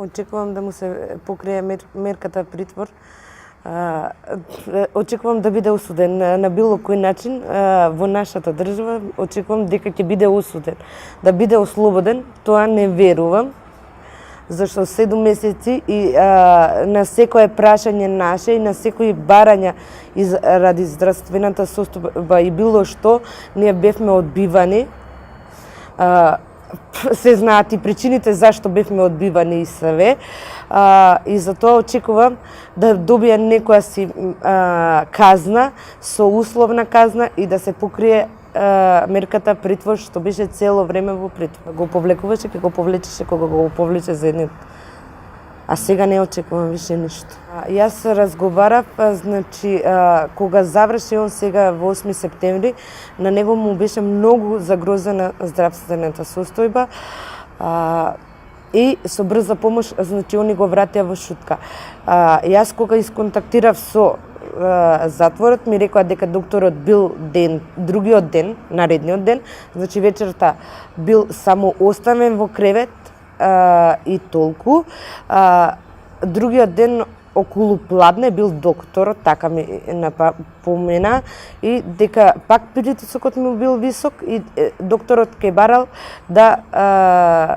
Очекувам да му се покрие мерката притвор. Очекувам да биде осуден на било кој начин во нашата држава. Очекувам дека ќе биде осуден. Да биде ослободен, тоа не верувам. Зашто 7 месеци и на секое прашање наше и на секој барања ради здравствената состојба и било што, ние бевме одбивани. Се знаат и причините зашто бевме одбивани и све. И затоа очекувам да добија некоја си казна, со условна казна и да се покрие мерката притвор, што беше цело време во притвор. Го повлекуваше, ќе го повлечеше кога го повлече за еден. А сега не очекувам више ништо. Јас разговарав, значи, кога заврши он сега во 8 септември, на него му беше многу загрозена здравствената состојба и со брза помош, значи, они го вратија во шутка. Јас кога исконтактирав со затворот, ми рекоа дека докторот бил другиот ден, наредниот ден, значи вечерта бил само оставен во кревет и толку. Другиот ден околу пладне бил докторот, така ми напомена, и дека пак притисокот му бил висок и докторот ке барал да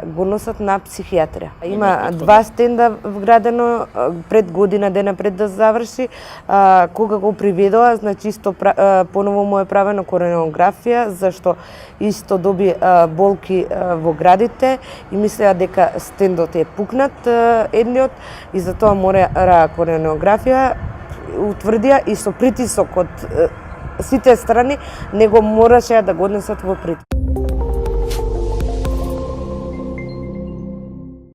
го носат на психијатрија. Има 2 стенда вградено пред година дена пред да заврши. Кога го приведоа, значи исто поново му е правено коронографија, зашто исто доби болки во градите и мислеа дека стендот е пукнат едниот и затоа мора коронографија, утврдија и со притисок од сите страни него мораше да го однесат во притвор.